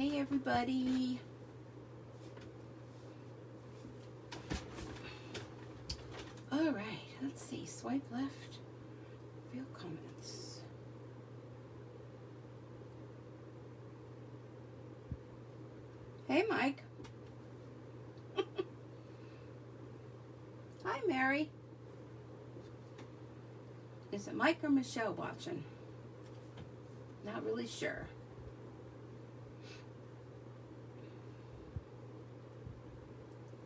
Hey everybody. All right, let's see. Swipe left. Real comments. Hey Mike. Hi Mary. Is it Mike or Michelle watching? Not really sure.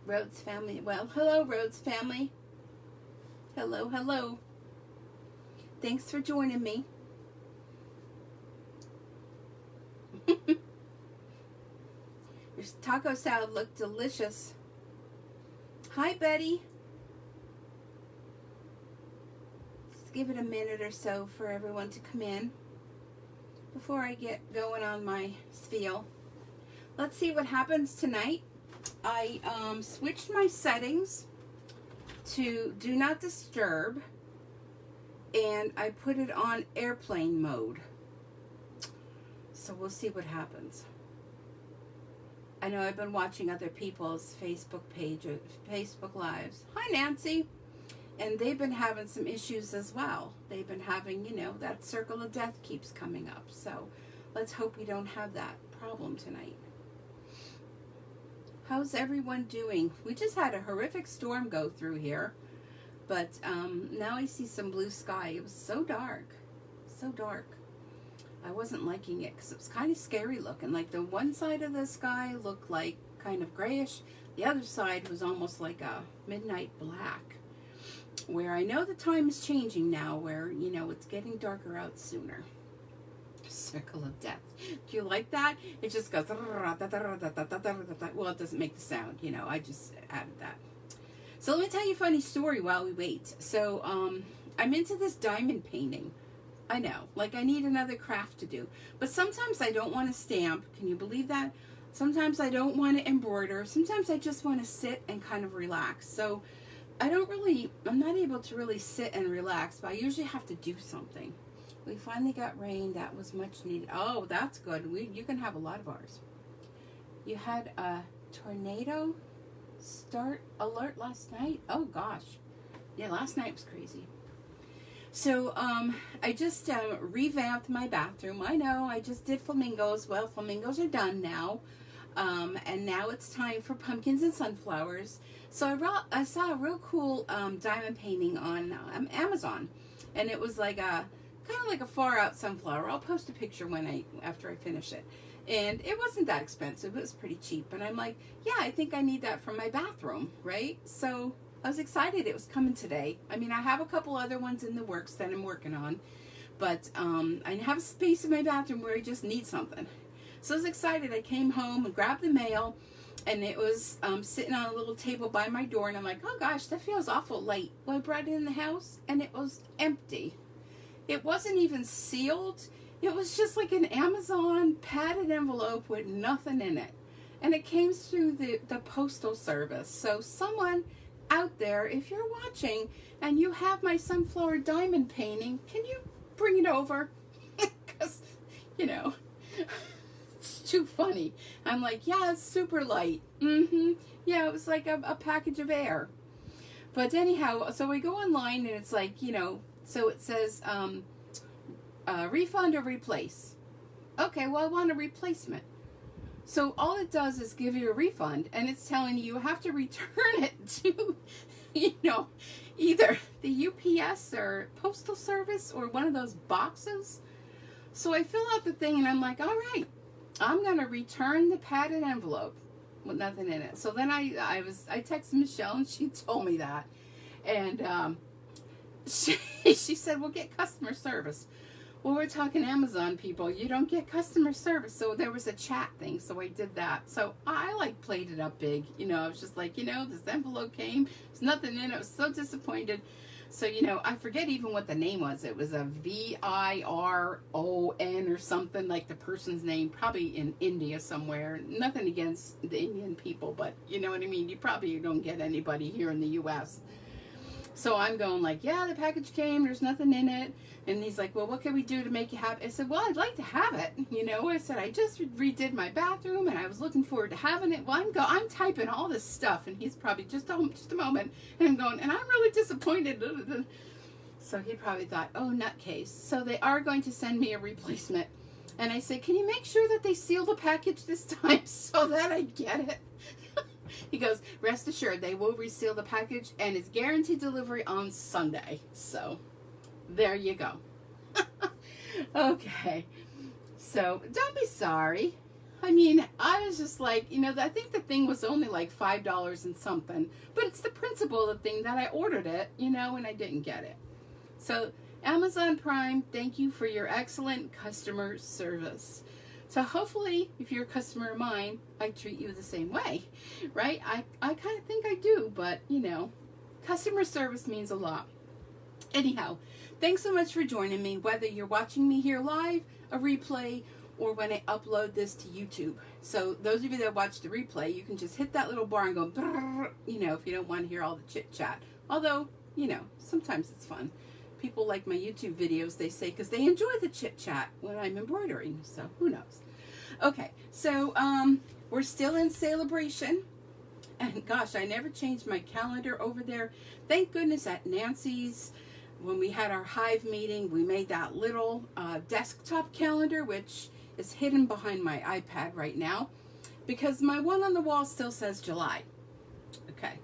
Rhodes family. Well, hello, Rhodes family. Hello, hello. Thanks for joining me. Your taco salad looked delicious. Hi, Betty. Just give it a minute or so for everyone to come in before I get going on my spiel. Let's see what happens tonight. I switched my settings to Do Not Disturb, and I put it on airplane mode. So we'll see what happens. I know I've been watching other people's Facebook pages, Facebook lives. Hi, Nancy. And they've been having some issues as well. They've been having, you know, that circle of death keeps coming up. So let's hope we don't have that problem tonight. How's everyone doing? We just had a horrific storm go through here, but now I see some blue sky. It was so dark, so dark. I wasn't liking it because it was kind of scary looking. Like the one side of the sky looked like kind of grayish. The other side was almost like a midnight black, where I know the time is changing now, where, you know, it's getting darker out sooner. Circle of death. Do you like that? It just goes, well, it doesn't make the sound, you know, I just added that. So let me tell you a funny story while we wait. So I'm into this diamond painting. I know, like I need another craft to do, but sometimes I don't want to stamp. Can you believe that? Sometimes I don't want to embroider. Sometimes I just want to sit and kind of relax. So I'm not able to really sit and relax, but I usually have to do something. We finally got rain. That was much needed. Oh, that's good. You can have a lot of ours. You had a tornado start alert last night? Oh, gosh. Yeah, last night was crazy. So, I just revamped my bathroom. I know, I just did flamingos. Well, flamingos are done now. And now it's time for pumpkins and sunflowers. So I saw a real cool diamond painting on Amazon. And it was like a kind of like a far out sunflower. I'll post a picture after I finish it. And it wasn't that expensive. It was pretty cheap. And I'm like, yeah, I think I need that for my bathroom, right? So I was excited it was coming today. I mean, I have a couple other ones in the works that I'm working on. But I have a space in my bathroom where I just need something. So I was excited. I came home and grabbed the mail. And it was sitting on a little table by my door. And I'm like, oh gosh, that feels awful light. Well, I brought it in the house and it was empty. It wasn't even sealed. It was just like an Amazon padded envelope with nothing in it. And it came through the postal service. So someone out there, if you're watching and you have my sunflower diamond painting, can you bring it over? Because, you know, it's too funny. I'm like, yeah, it's super light. Yeah, it was like a package of air. But anyhow, so we go online and it's like, you know, so it says refund or replace. Okay, well, I want a replacement. So all it does is give you a refund, and it's telling you have to return it to, you know, either the UPS or postal service or one of those boxes. So I fill out the thing and I'm like, all right, I'm going to return the padded envelope with nothing in it. So then I texted Michelle and she told me that. And she said, well, get customer service. Well, we're talking Amazon people. You don't get customer service. So there was a chat thing. So I did that. So I like played it up big. You know, I was just like, you know, this envelope came. There's nothing in it. I was so disappointed. So, you know, I forget even what the name was. It was a VIRON or something, like the person's name, probably in India somewhere. Nothing against the Indian people, but you know what I mean? You probably don't get anybody here in the U.S. So I'm going like, yeah, the package came, there's nothing in it. And he's like, well, what can we do to make you happy? I said, well, I'd like to have it. You know, I said, I just redid my bathroom and I was looking forward to having it. Well, I'm typing all this stuff and he's probably just a moment. And I'm going, and I'm really disappointed. So he probably thought, oh, nutcase. So they are going to send me a replacement. And I said, can you make sure that they seal the package this time so that I get it? He goes, rest assured, they will reseal the package and it's guaranteed delivery on Sunday. So there you go. Okay. So don't be sorry. I mean, I was just like, you know, I think the thing was only like $5 and something, but it's the principle of the thing that I ordered it, you know, and I didn't get it. So Amazon Prime, thank you for your excellent customer service. So hopefully, if you're a customer of mine, I treat you the same way, right? I kind of think I do, but, you know, customer service means a lot. Anyhow, thanks so much for joining me, whether you're watching me here live, a replay, or when I upload this to YouTube. So those of you that watch the replay, you can just hit that little bar and go, brrr, you know, if you don't want to hear all the chit-chat. Although, you know, sometimes it's fun. People like my YouTube videos, they say, because they enjoy the chit-chat when I'm embroidering, so who knows. Okay, so we're still in celebration, and gosh, I never changed my calendar over there. Thank goodness at Nancy's, when we had our Hive meeting, we made that little desktop calendar, which is hidden behind my iPad right now, because my one on the wall still says July. Okay,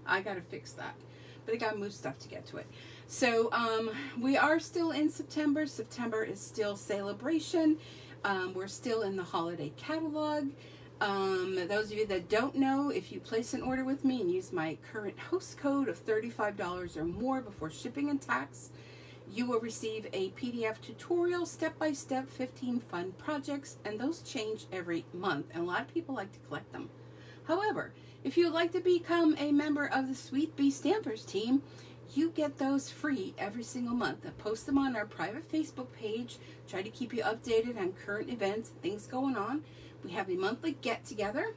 I got to fix that, but I got to move stuff to get to it. So we are still in September. September is still celebration. We're still in the holiday catalog. Those of you that don't know, if you place an order with me and use my current host code of $35 or more before shipping and tax, you will receive a PDF tutorial, step-by-step, 15 fun projects, and those change every month, and a lot of people like to collect them. However, if you would like to become a member of the Sweet Bee Stampers team, you get those free every single month. I post them on our private Facebook page, try to keep you updated on current events, things going on. We have a monthly get-together,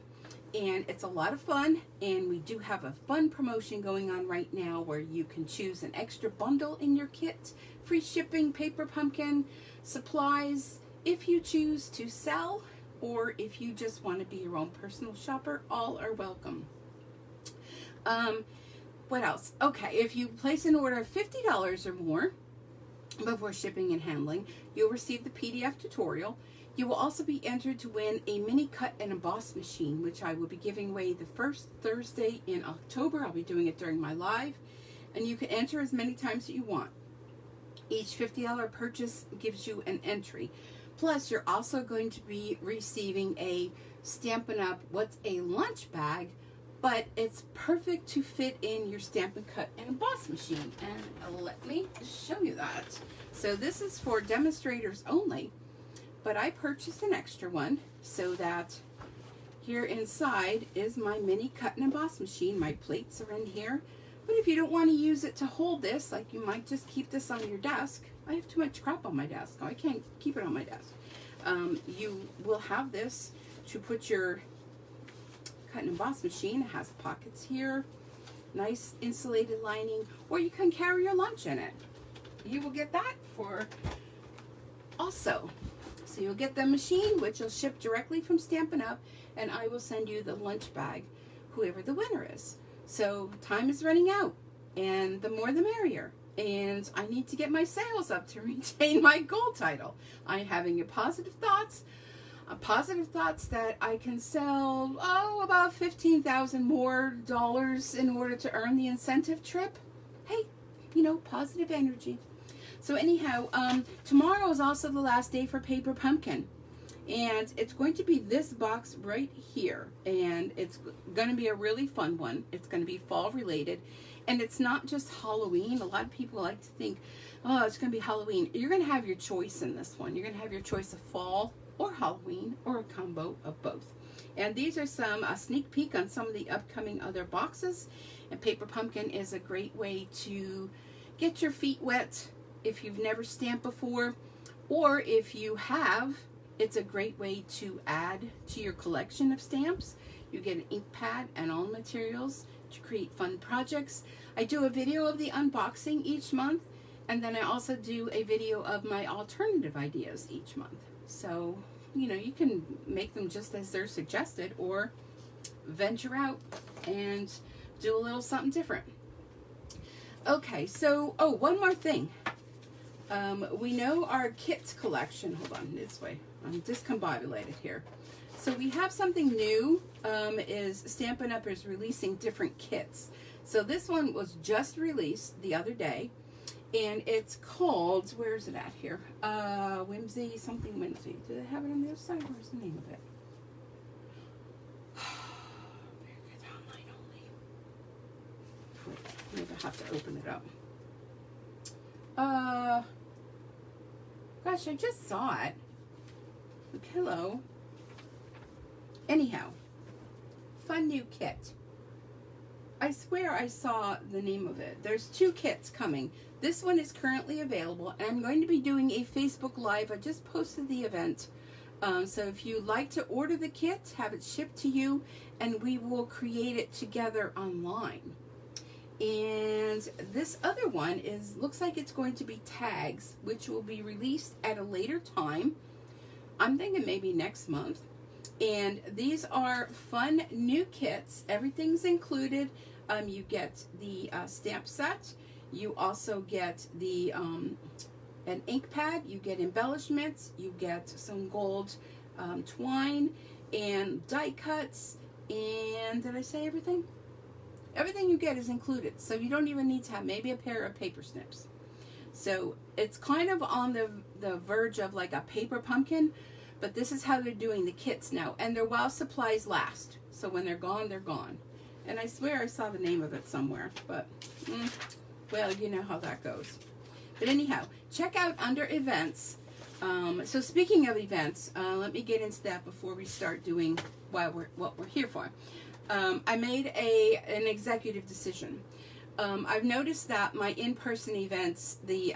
and it's a lot of fun, and we do have a fun promotion going on right now where you can choose an extra bundle in your kit, free shipping, paper pumpkin, supplies, if you choose to sell, or if you just want to be your own personal shopper, all are welcome. What else? Okay, if you place an order of $50 or more before shipping and handling, you'll receive the PDF tutorial. You will also be entered to win a mini cut and emboss machine, which I will be giving away the first Thursday in October. I'll be doing it during my live, and you can enter as many times as you want. Each $50 purchase gives you an entry. Plus, you're also going to be receiving a Stampin' Up! What's a lunch bag, but it's perfect to fit in your Stampin' Cut and Emboss machine. And let me show you that. So this is for demonstrators only, but I purchased an extra one so that here inside is my mini cut and emboss machine. My plates are in here, but if you don't want to use it to hold this, like you might just keep this on your desk. I have too much crap on my desk. I can't keep it on my desk. You will have this to put your cut and emboss machine. It has pockets here, nice insulated lining, or you can carry your lunch in it. You will get that for also. So you'll get the machine, which will ship directly from Stampin' Up, and I will send you the lunch bag, whoever the winner is. So time is running out, and the more the merrier. And I need to get my sales up to retain my gold title. I'm having positive thoughts that I can sell, about $15,000 more in order to earn the incentive trip. Hey, you know, positive energy. So anyhow, tomorrow is also the last day for Paper Pumpkin. And it's going to be this box right here. And it's going to be a really fun one. It's going to be fall related. And it's not just Halloween. A lot of people like to think, oh, it's going to be Halloween. You're going to have your choice in this one. You're going to have your choice of fall or Halloween or a combo of both. And these are a sneak peek on some of the upcoming other boxes. And Paper Pumpkin is a great way to get your feet wet if you've never stamped before, or if you have, it's a great way to add to your collection of stamps. You get an ink pad and all materials to create fun projects. I do a video of the unboxing each month, and then I also do a video of my alternative ideas each month. So, you know, you can make them just as they're suggested, or venture out and do a little something different. Okay, so, oh, one more thing. We know our kits collection, hold on, this way, I'm discombobulated here. So we have something new, is Stampin' Up! Is releasing different kits. So this one was just released the other day, and it's called, where is it at here? Whimsy, something Whimsy. Do they have it on the other side? Where's the name of it? It's online only. Wait, maybe I have to open it up. Gosh, I just saw it. Look, hello. Anyhow, fun new kit. I swear I saw the name of it. There's 2 kits coming. This one is currently available, and I'm going to be doing a Facebook Live. I just posted the event. So if you'd like to order the kit, have it shipped to you, and we will create it together online. And this other one looks like it's going to be tags, which will be released at a later time. I'm thinking maybe next month. And these are fun new kits. Everything's included. You get the stamp set. You also get the an ink pad. You get embellishments. You get some gold twine and die cuts. And did I say everything? Everything you get is included. So you don't even need to have maybe a pair of paper snips. So it's kind of on the verge of like a paper pumpkin. But this is how they're doing the kits now. And they're while supplies last. So when they're gone, they're gone. And I swear I saw the name of it somewhere. But, well, you know how that goes. But anyhow, check out under events. So speaking of events, let me get into that before we start doing what we're here for. I made an executive decision. I've noticed that my in-person events, the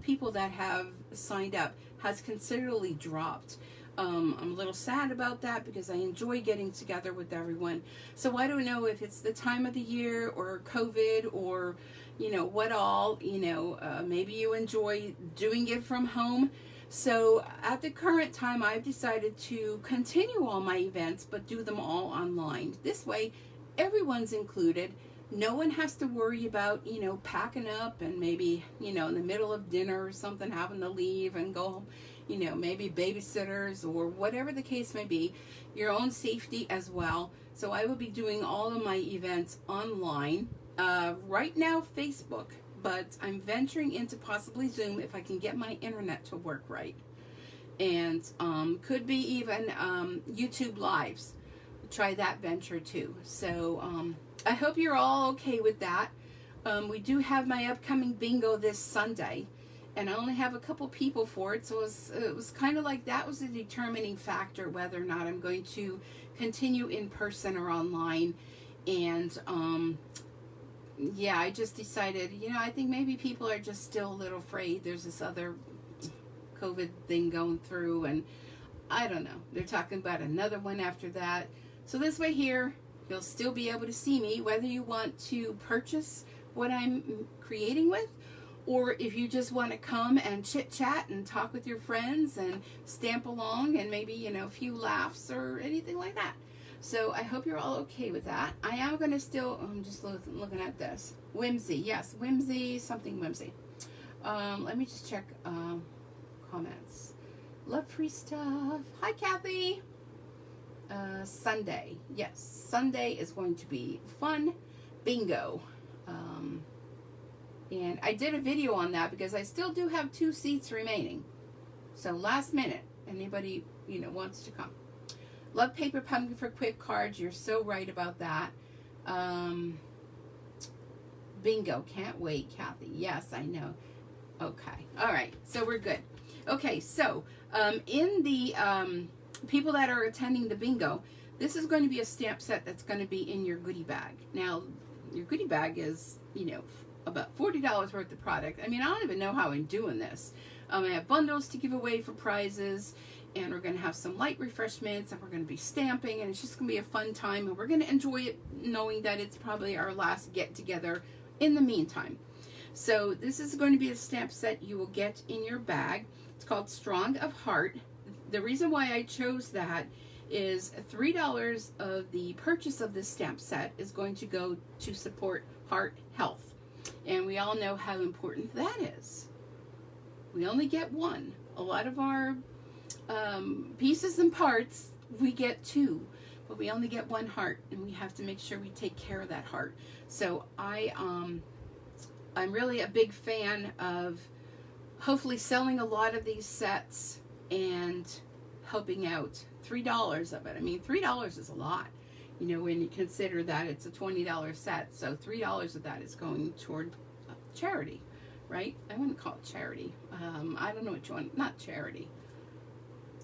people that have signed up has considerably dropped. I'm a little sad about that because I enjoy getting together with everyone. So I don't know if it's the time of the year or COVID or, you know, what all, you know, maybe you enjoy doing it from home. So at the current time, I've decided to continue all my events, but do them all online. This way, everyone's included. No one has to worry about, you know, packing up and maybe, you know, in the middle of dinner or something, having to leave and go home, you know, maybe babysitters or whatever the case may be, your own safety as well. So I will be doing all of my events online. Right now, Facebook, but I'm venturing into possibly Zoom if I can get my internet to work right. And could be even YouTube Lives. Try that venture too. So I hope you're all okay with that. We do have my upcoming bingo this Sunday, and I only have a couple people for it, so it was kind of like that was a determining factor whether or not I'm going to continue in person or online. And yeah, I just decided, you know, I think maybe people are just still a little afraid. There's this other COVID thing going through, and I don't know. They're talking about another one after that. So this way here, you'll still be able to see me, whether you want to purchase what I'm creating with, or if you just want to come and chit-chat and talk with your friends and stamp along and maybe, you know, a few laughs or anything like that. So I hope you're all okay with that. I am going to still, I'm just looking at this. Whimsy, yes, Whimsy, something Whimsy. Let me just check comments. Love free stuff. Hi, Kathy. Sunday. Yes, Sunday is going to be fun. Bingo. And I did a video on that because I still do have 2 seats remaining. So last minute, anybody, you know, wants to come. Love paper pumpkin for quick cards. You're so right about that. Bingo. Can't wait, Kathy. Yes, I know. Okay. All right. So we're good. Okay. So in the people that are attending the bingo, this is going to be a stamp set that's going to be in your goodie bag. Now, your goodie bag is, you know, about $40 worth of product. I mean, I don't even know how I'm doing this. I have bundles to give away for prizes, and we're going to have some light refreshments, and we're going to be stamping, and it's just going to be a fun time, and we're going to enjoy it knowing that it's probably our last get together in the meantime. So this is going to be a stamp set you will get in your bag. It's called Strong of Heart. The reason why I chose that is $3 of the purchase of this stamp set is going to go to support heart health. And we all know how important that is. We only get one. A lot of our pieces and parts, we get two, but we only get one heart, and we have to make sure we take care of that heart. So I'm really a big fan of hopefully selling a lot of these sets and helping out. $3 of it. I mean, $3 is a lot, you know, when you consider that it's a $20 set. So $3 of that is going toward charity, right? I wouldn't call it charity. I don't know which one. Not charity.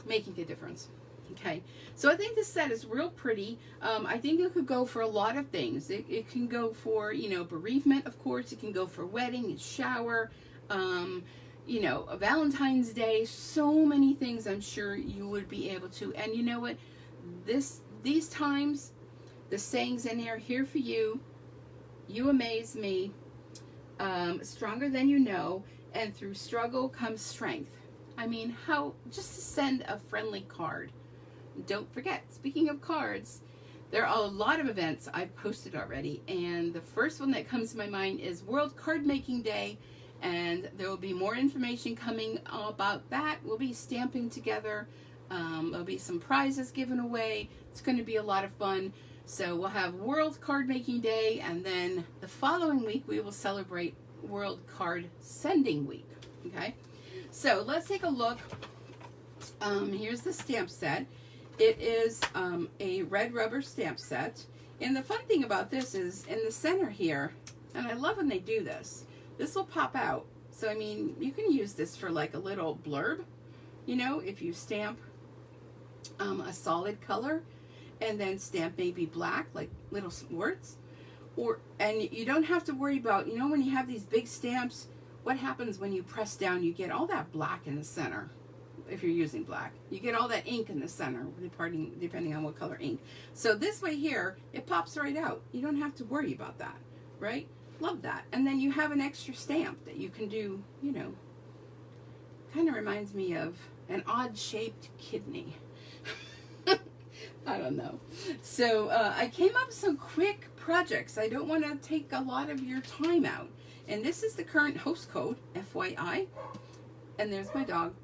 Making a difference. Okay, so I think this set is real pretty. I think it could go for a lot of things. It can go for, you know, bereavement, of course. It can go for wedding, shower, you know, a Valentine's Day. So many things I'm sure you would be able to. And you know what? These times, the sayings in here for you. You amaze me. Stronger than you know. And through struggle comes strength. I mean, how just to send a friendly card. Don't forget, speaking of cards, there are a lot of events I've posted already, and the first one that comes to my mind is World Card Making Day, and there will be more information coming about that. We'll be stamping together. There'll be some prizes given away. It's going to be a lot of fun. So we'll have World Card Making Day, and then the following week we will celebrate World Card Sending Week. Okay, so let's take a look. Here's the stamp set. It is a red rubber stamp set, and the fun thing about this is in the center here, and I love when they do this, this will pop out. So I mean, you can use this for like a little blurb, you know, if you stamp a solid color and then stamp maybe black, like little words, and you don't have to worry about, you know, when you have these big stamps, what happens when you press down, you get all that black in the center. If you're using black, you get all that ink in the center, depending on what color ink. So this way here, it pops right out. You don't have to worry about that, right? Love that. And then you have an extra stamp that you can do, you know, kind of reminds me of an odd-shaped kidney. I don't know. So I came up with some quick projects. I don't want to take a lot of your time out. And this is the current host code, FYI. And there's my dog.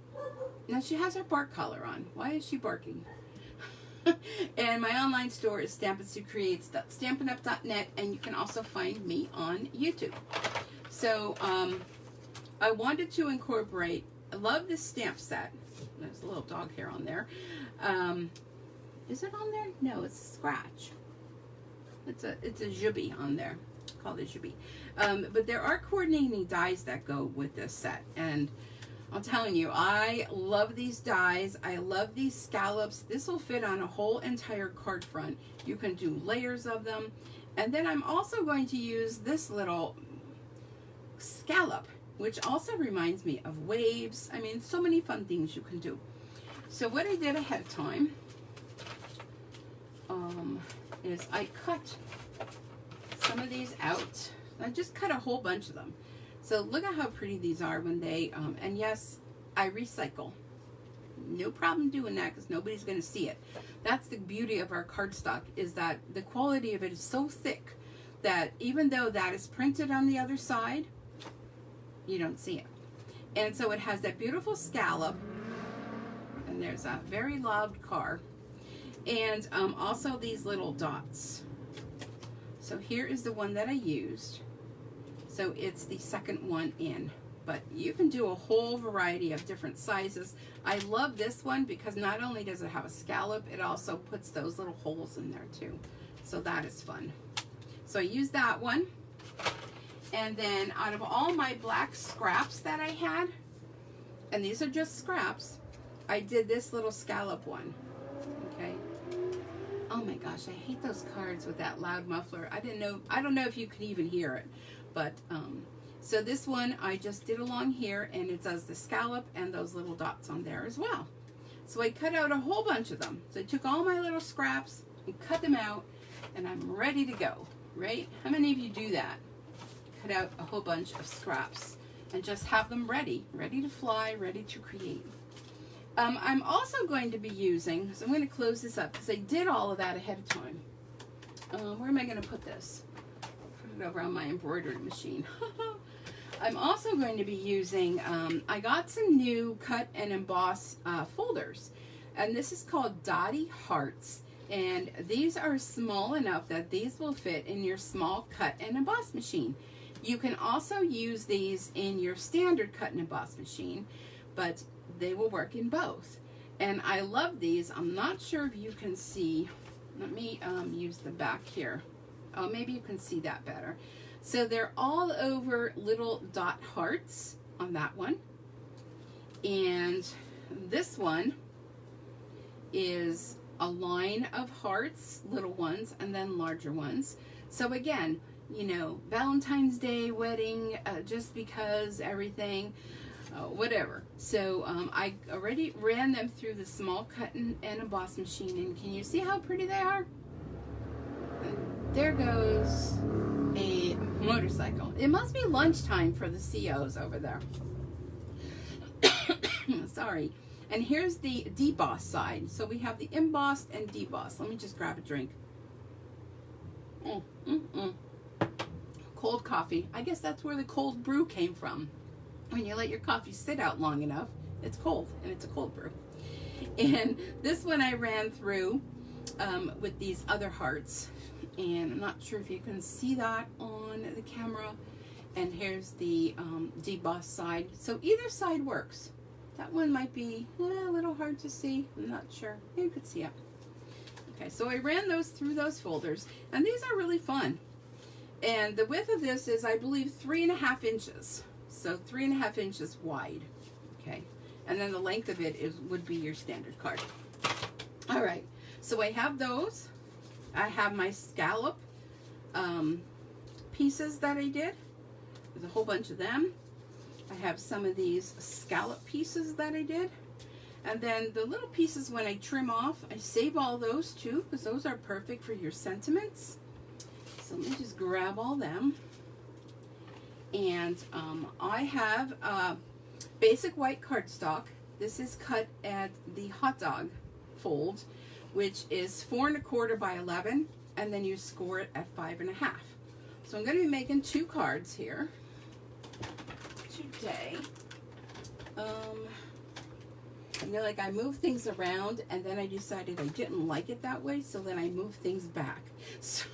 Now she has her bark collar on. Why is she barking? And my online store is stampinsup.net, and you can also find me on YouTube. So I wanted to incorporate, I love this stamp set. There's a little dog hair on there. Is it on there? No, it's a scratch. It's a jubby on there. Called a jubby. But there are coordinating dies that go with this set, and I'm telling you, I love these dies. I love these scallops. This will fit on a whole entire card front. You can do layers of them. And then I'm also going to use this little scallop, which also reminds me of waves. I mean, so many fun things you can do. So what I did ahead of time is I cut some of these out. I just cut a whole bunch of them. So look at how pretty these are when they, and yes, I recycle. No problem doing that because nobody's going to see it. That's the beauty of our cardstock, is that the quality of it is so thick that even though that is printed on the other side, you don't see it. And so it has that beautiful scallop, and there's a very loud car, and also these little dots. So here is the one that I used. So it's the second one in, but you can do a whole variety of different sizes. I love this one because not only does it have a scallop, it also puts those little holes in there too. So that is fun. So I used that one. And then out of all my black scraps that I had, and these are just scraps, I did this little scallop one, okay? Oh my gosh, I hate those cards with that loud muffler. I don't know if you could even hear it. But, so this one I just did along here, and it does the scallop and those little dots on there as well. So I cut out a whole bunch of them. So I took all my little scraps and cut them out, and I'm ready to go, right? How many of you do that? Cut out a whole bunch of scraps and just have them ready to fly, ready to create. I'm also going to be using, so I'm going to close this up because I did all of that ahead of time. Where am I going to put this? Put it over on my embroidery machine. I'm also going to be using, I got some new cut and emboss folders, and this is called Dotty Hearts, and these are small enough that these will fit in your small cut and emboss machine. You can also use these in your standard cut and emboss machine, but they will work in both. And I love these. I'm not sure if you can see. Let me use the back here. Oh, maybe you can see that better. So they're all over little dot hearts on that one. And this one is a line of hearts, little ones, and then larger ones. So again, you know, Valentine's Day, wedding, just because, everything, whatever. So I already ran them through the small cut and emboss machine, and can you see how pretty they are? And there goes a motorcycle. It must be lunchtime for the COs over there. Sorry. And here's the deboss side. So we have the embossed and debossed. Let me just grab a drink. Cold coffee. I guess that's where the cold brew came from. When you let your coffee sit out long enough, it's cold, and it's a cold brew. And this one I ran through with these other hearts, and I'm not sure if you can see that on the camera. And here's the deboss side. So either side works. That one might be a little hard to see. I'm not sure. You could see it. Okay, so I ran those through those folders, and these are really fun. And the width of this is, I believe, 3.5 inches. So 3.5 inches wide. Okay, and then the length of it would be your standard card. All right, so I have those. I have my scallop pieces that I did. There's a whole bunch of them. I have some of these scallop pieces that I did. And then the little pieces, when I trim off, I save all those too, because those are perfect for your sentiments. So let me just grab all them. And I have basic white cardstock. This is cut at the hot dog fold, which is 4 1/4 by 11, and then you score it at 5 1/2. So I'm going to be making 2 cards here today. You know, like I moved things around, and then I decided I didn't like it that way, so then I moved things back. So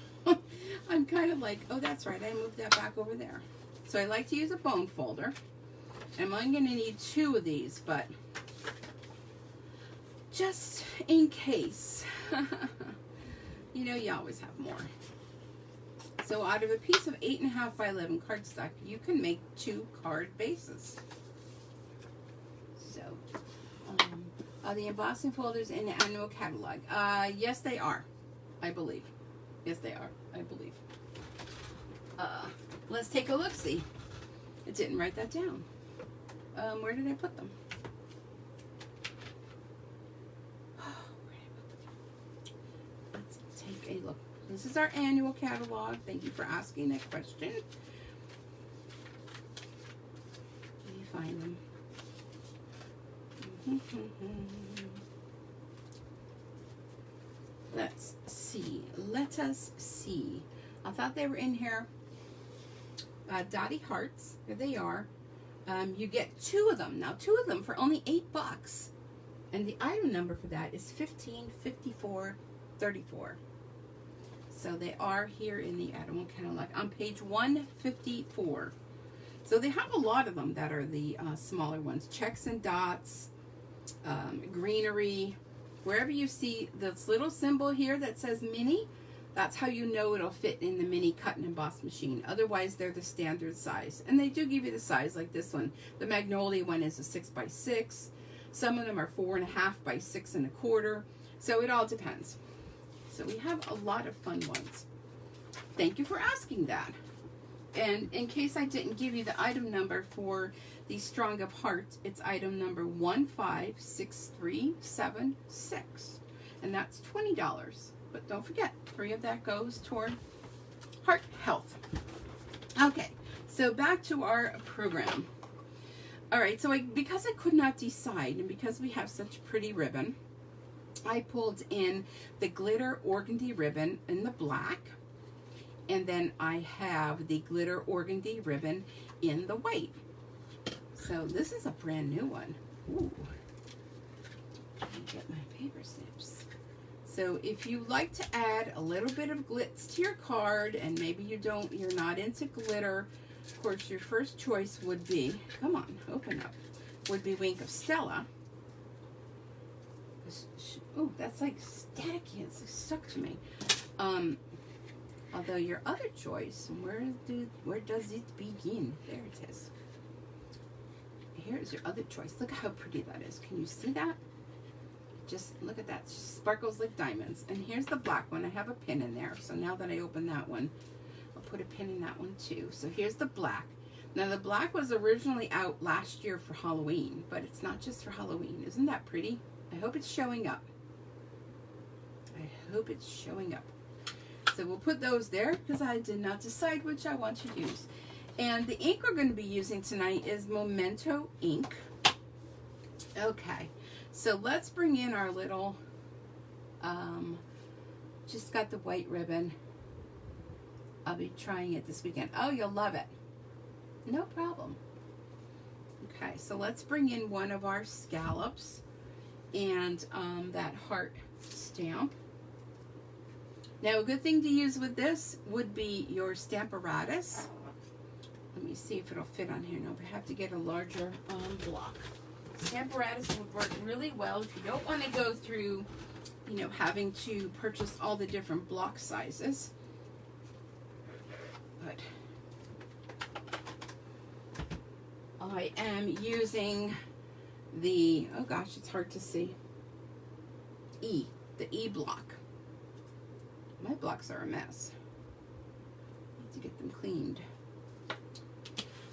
I'm kind of like, oh, that's right, I moved that back over there. So I like to use a bone folder. I'm only going to need 2 of these, but just in case. You know, you always have more. So out of a piece of 8.5 by 11 cardstock, you can make 2 card bases. So, are the embossing folders in the annual catalog? Yes, they are, I believe. Yes, they are, I believe. Let's take a look-see. I didn't write that down. Where did I put them? Let's take a look. This is our annual catalog. Thank you for asking that question. Let me find them. Let's see. Let us see. I thought they were in here. Dotty Hearts. Here they are. You get 2 of them. Now, 2 of them for only $8. And the item number for that is 155434. So they are here in the annual catalog on page 154. So they have a lot of them that are the smaller ones. Checks and dots, greenery. Wherever you see this little symbol here that says mini, that's how you know it'll fit in the mini cut and emboss machine. Otherwise, they're the standard size. And they do give you the size like this one. The Magnolia one is a 6 by 6. Some of them are 4.5 by 6 1/4. So it all depends. So we have a lot of fun ones. Thank you for asking that. And in case I didn't give you the item number for the Strong of Hearts. It's item number 156376, and that's $20. But don't forget, 3 of that goes toward heart health. Okay, so back to our program. All right, so because I could not decide, and because we have such pretty ribbon, I pulled in the glitter organdy ribbon in the black, and then I have the glitter organdy ribbon in the white. So this is a brand new one. Ooh. Let me get my paper snips. So if you like to add a little bit of glitz to your card, and maybe you're not into glitter, of course your first choice would be, come on, open up, would be Wink of Stella. Oh, that's like staticky, it's stuck to me. Although your other choice, where does it begin? There it is. Here's your other choice. Look how pretty that is. Can you see that? Just look at that. It just sparkles like diamonds. And here's the black one. I have a pin in there. So now that I open that one, I'll put a pin in that one too. So here's the black. Now the black was originally out last year for Halloween, but it's not just for Halloween. Isn't that pretty? I hope it's showing up. I hope it's showing up. So we'll put those there because I did not decide which I want to use. And the ink we're going to be using tonight is Memento ink. Okay, so let's bring in our little, just got the white ribbon. I'll be trying it this weekend. Oh, you'll love it. No problem. Okay, so let's bring in one of our scallops and that heart stamp. Now, a good thing to use with this would be your Stamparatus. Let me see if it'll fit on here. No, I have to get a larger block. Stamparatus would work really well if you don't want to go through, you know, having to purchase all the different block sizes. But I am using the, oh gosh, it's hard to see, the E block. My blocks are a mess. I need to get them cleaned.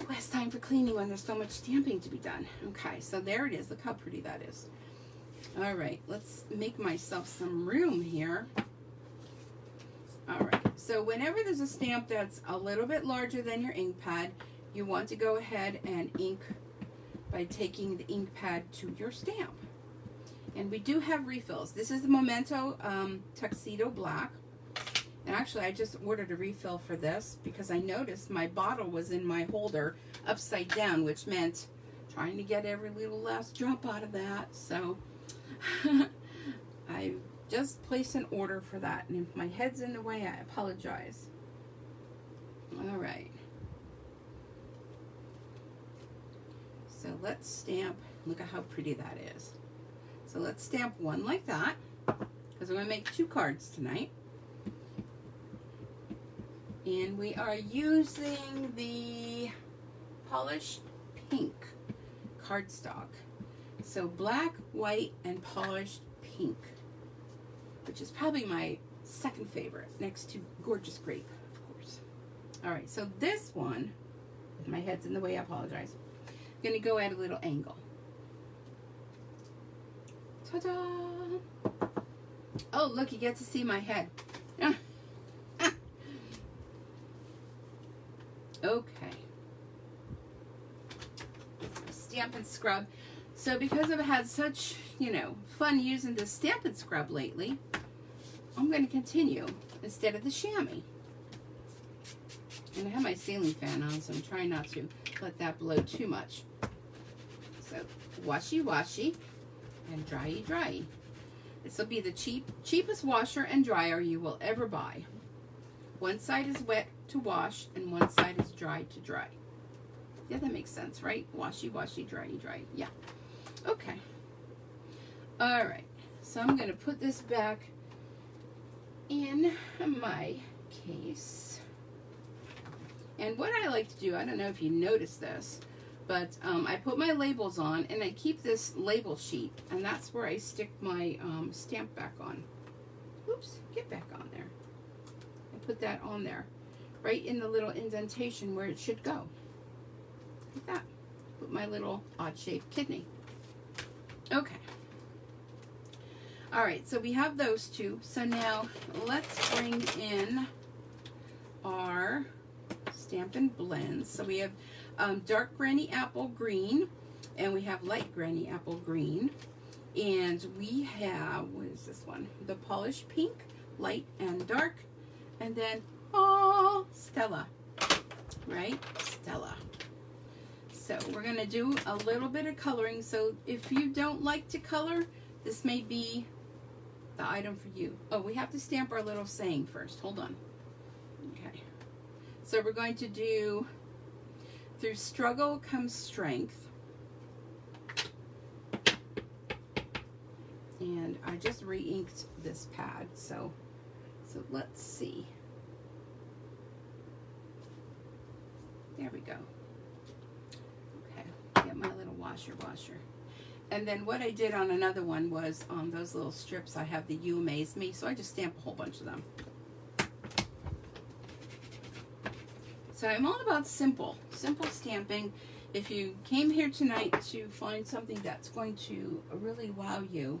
Last time for cleaning when there's so much stamping to be done. Okay, so there it is. Look how pretty that is. All right, let's make myself some room here. All right, so whenever there's a stamp that's a little bit larger than your ink pad, you want to go ahead and ink by taking the ink pad to your stamp. And we do have refills. This is the Memento Tuxedo Black. And actually, I just ordered a refill for this because I noticed my bottle was in my holder upside down, which meant trying to get every little last drop out of that. So I just placed an order for that. And if my head's in the way, I apologize. All right. So let's stamp. Look at how pretty that is. So let's stamp one like that because I'm going to make 2 cards tonight. And we are using the polished pink cardstock. So black, white, and polished pink, which is probably my second favorite, next to Gorgeous Grape, of course. All right, so this one, my head's in the way, I apologize. I'm going to go at a little angle. Ta-da! Oh, look, you get to see my head. Okay. Stampin' Scrub. So because I've had such, you know, fun using the Stampin' Scrub lately, I'm going to continue instead of the chamois. And I have my ceiling fan on, so I'm trying not to let that blow too much. So washy and dryy. This will be the cheapest washer and dryer you will ever buy. One side is wet to wash and one side is dry to dry. Yeah, that makes sense, right? Washy, dryy. Yeah. Okay. All right. So I'm going to put this back in my case. And what I like to do, I don't know if you noticed this, but I put my labels on and I keep this label sheet, and that's where I stick my stamp back on. Oops, get back on there. Put that on there, right in the little indentation where it should go. Like that. put my little odd-shaped kidney. Okay. All right, so we have those two. So now let's bring in our Stampin' blends. So we have dark granny apple green, and we have light granny apple green, and we have, what is this one? The polished pink, light and dark, and then Stella, right? Stella. So we're gonna do a little bit of coloring. So if you don't like to color, this may be the item for you. Oh, we have to stamp our little saying first. Hold on. Okay. So we're going to do through struggle comes strength. And I just re-inked this pad, so let's see. There we go. Okay, get my little washer. And then what I did on another one was on those little strips, I have the You Amaze Me, so I just stamp a whole bunch of them. So I'm all about simple stamping. If you came here tonight to find something that's going to really wow you,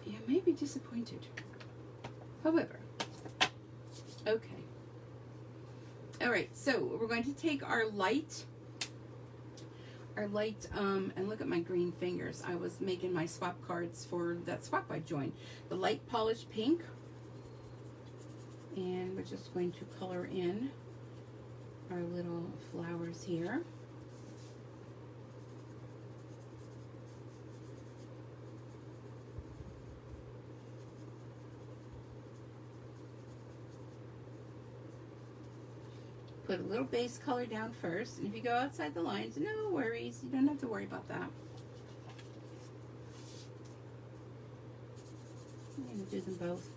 you may be disappointed. However, okay. All right, so we're going to take our light, and look at my green fingers. I was making my swap cards for that swap I joined. The light polished pink, and we're just going to color in our little flowers here. Put a little base color down first, and if you go outside the lines, no worries, you don't have to worry about that. I'm going to do them both.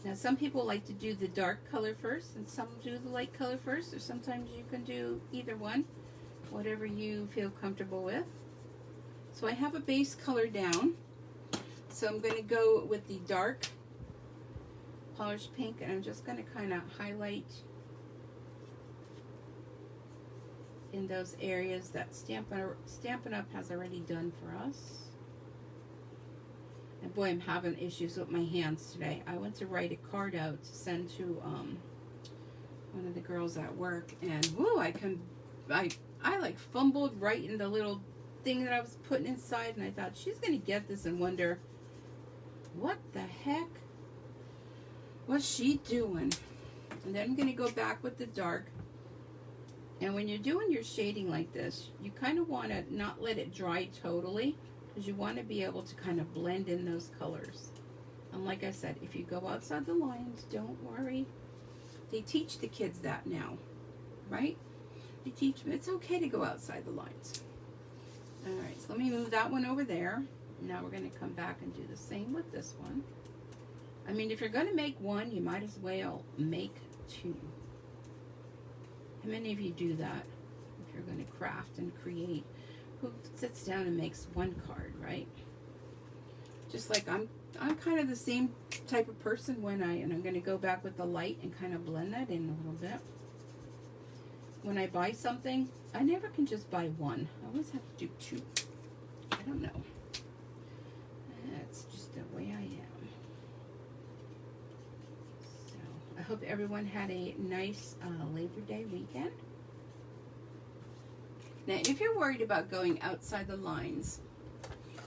Now some people like to do the dark color first, and some do the light color first, or sometimes you can do either one, whatever you feel comfortable with. So I have a base color down, so I'm going to go with the dark polished pink, and I'm just going to kind of highlight in those areas that Stampin' Up has already done for us. And boy, I'm having issues with my hands today. I went to write a card out to send to one of the girls at work, and whoo, I like fumbled right in the little thing that I was putting inside, and I thought she's going to get this and wonder what the heck what's she doing? And then I'm going to go back with the dark. And when you're doing your shading like this, you kind of want to not let it dry totally, because you want to be able to kind of blend in those colors. And like I said, if you go outside the lines, don't worry. They teach the kids that now, right? They teach them it's okay to go outside the lines. All right, so let me move that one over there. Now we're going to come back and do the same with this one. I mean, if you're going to make one, you might as well make two. How many of you do that? If you're going to craft and create, who sits down and makes one card, right? Just like I'm kind of the same type of person and I'm going to go back with the light and kind of blend that in a little bit. When I buy something, I never can just buy one. I always have to do two. I don't know. That's just the way I am. I hope everyone had a nice Labor Day weekend. Now, if you're worried about going outside the lines,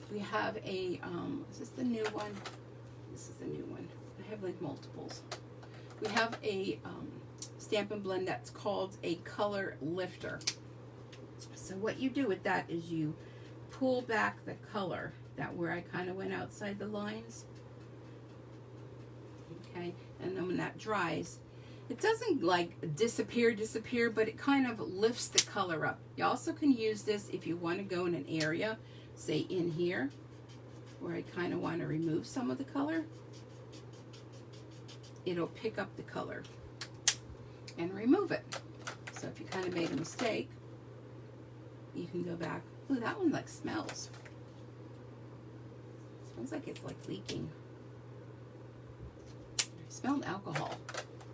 we have a, is this the new one? This is the new one. I have like multiples. We have a Stampin' blend that's called a color lifter. So what you do with that is you pull back the color, that where I kind of went outside the lines. Okay, and then when that dries, it doesn't like disappear, but it kind of lifts the color up. You also can use this if you want to go in an area, say in here, where I kind of want to remove some of the color. It'll pick up the color and remove it. So if you kind of made a mistake, you can go back. Ooh, that one like smells. Smells like it's like leaking. Smelled alcohol.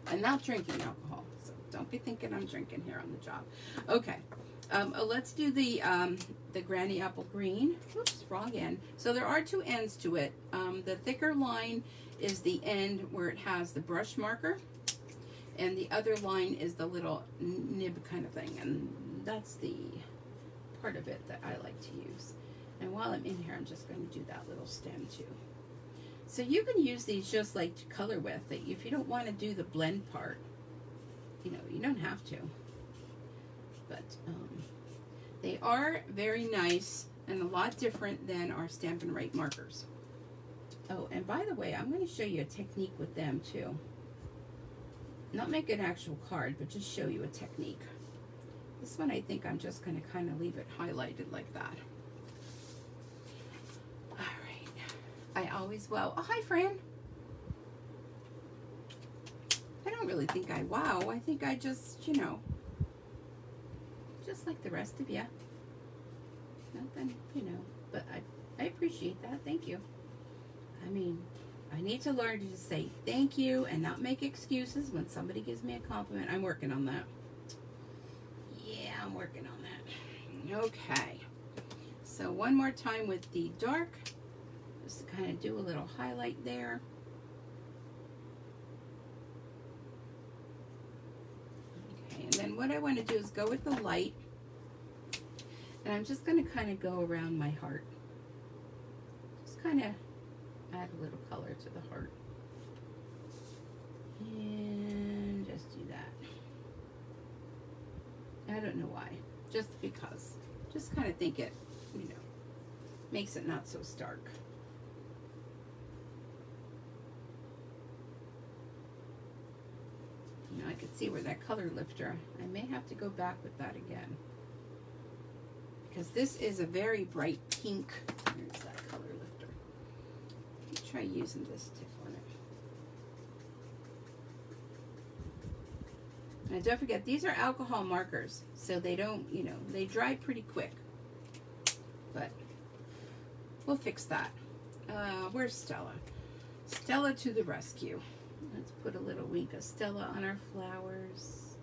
I'm not drinking alcohol, so Don't be thinking I'm drinking here on the job. Okay. Let's do the Granny Apple Green. Oops, wrong end. So there are two ends to it. The thicker line is the end where it has the brush marker, and the other line is the little nib kind of thing, and that's the part of it that I like to use. And while I'm in here, I'm just going to do that little stem too. So you can use these just like to color with. If you don't want to do the blend part, you know, you don't have to. But they are very nice and a lot different than our Stampin' Right markers. Oh, and by the way, I'm going to show you a technique with them too. Not make an actual card, but just show you a technique. This one I think I'm just going to kind of leave it highlighted like that. All right. I always wow. Oh, hi, Fran. I don't really think I wow. I think I just, you know, just like the rest of you. Nothing, you know, but I appreciate that. Thank you. I mean, I need to learn to just say thank you and not make excuses when somebody gives me a compliment. I'm working on that. Yeah, I'm working on that. Okay. So one more time with the dark, just to kind of do a little highlight there. Okay, and then what I want to do is go with the light. And I'm just going to kind of go around my heart. Just kind of add a little color to the heart. And just do that. I don't know why. Just because. Just kind of think it, you know, makes it not so stark. You know, I could see where that color lifter, I may have to go back with that again. Because this is a very bright pink. There's that color lifter. Let me try using this tip on it. And don't forget, these are alcohol markers, so they don't, you know, they dry pretty quick. But we'll fix that. Where's Stella? Stella to the rescue. Let's put a little wink of Stella on our flowers.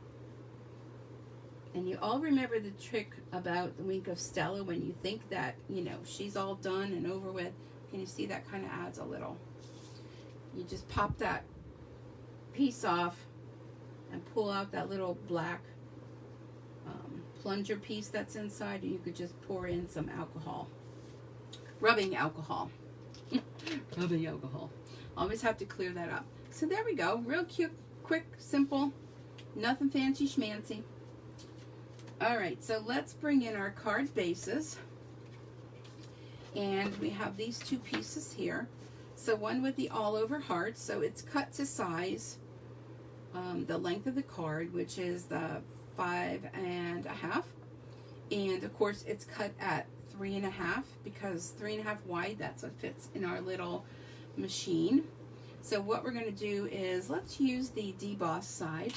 And you all remember the trick about the wink of Stella when you think that, you know, she's all done and over with. Can you see that kind of adds a little? You just pop that piece off and pull out that little black plunger piece that's inside, and you could just pour in some alcohol. Rubbing alcohol. Rubbing alcohol. Always have to clear that up. So there we go. Real cute, quick, simple, nothing fancy schmancy. All right, so let's bring in our card bases. And we have these two pieces here. So one with the all over heart, so it's cut to size, the length of the card, which is the 5.5. And of course it's cut at 3.5 because 3.5 wide, that's what fits in our little machine. So what we're going to do is let's use the deboss side.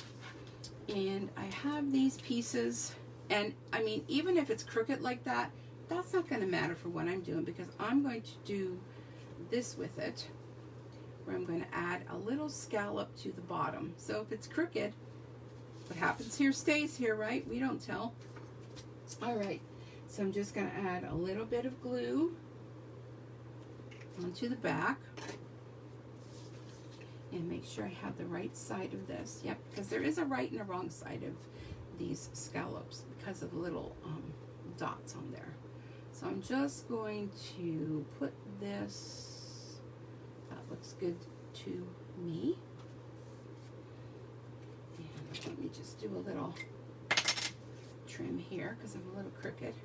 And I have these pieces. And I mean, even if it's crooked like that, that's not going to matter for what I'm doing because I'm going to do this with it, where I'm going to add a little scallop to the bottom. So if it's crooked, what happens here stays here, right? We don't tell. All right, so I'm just going to add a little bit of glue onto the back. And make sure I have the right side of this. Yep, because there is a right and a wrong side of these scallops because of the little dots on there. So I'm just going to put this, that looks good to me. And let me just do a little trim here because I'm a little crooked.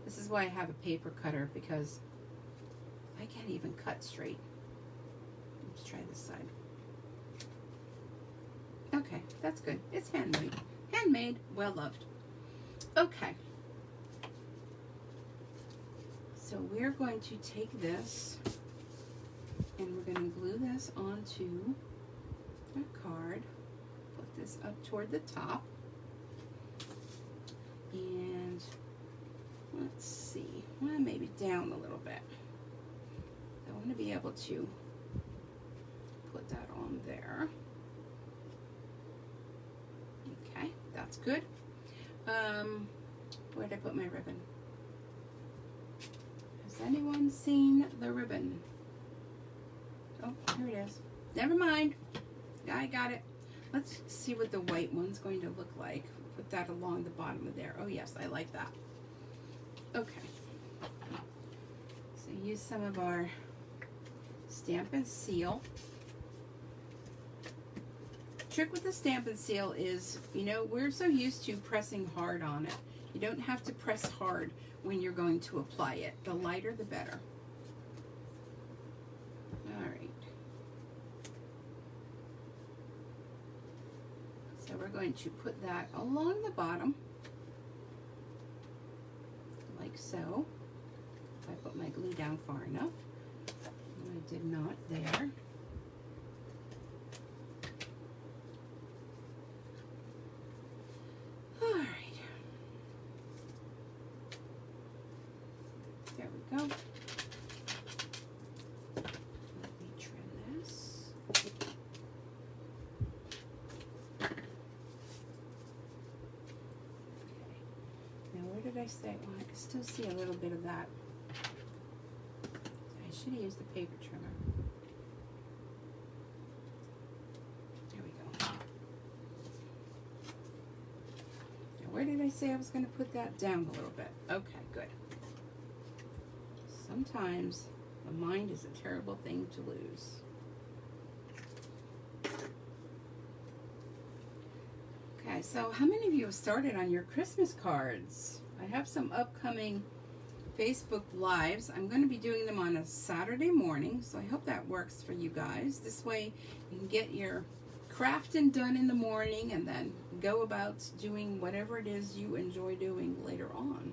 This is why I have a paper cutter, because I can't even cut straight. Let's try this side. Okay, that's good. It's handmade. Handmade, well loved. Okay. So we're going to take this and we're going to glue this onto our card. Put this up toward the top. And let's see, well, maybe down a little bit. So want to be able to put that on there. Okay, that's good. Where did I put my ribbon? Has anyone seen the ribbon? Oh, here it is. Never mind. I got it. Let's see what the white one's going to look like. Put that along the bottom of there. Oh yes, I like that. Okay. So use some of our Stampin' Seal. Trick with the Stampin' Seal is, you know, we're so used to pressing hard on it. You don't have to press hard when you're going to apply it. The lighter, the better. All right. So we're going to put that along the bottom, like so. If I put my glue down far enough. And I did not there. Go. Let me trim this. Okay. Now where did I say? Well, I can still see a little bit of that. I should have used the paper trimmer. There we go. Now where did I say I was going to put that down a little bit? Okay, good. Sometimes the mind is a terrible thing to lose. Okay, so how many of you have started on your Christmas cards? I have some upcoming Facebook Lives. I'm going to be doing them on a Saturday morning, so I hope that works for you guys. This way you can get your crafting done in the morning and then go about doing whatever it is you enjoy doing later on.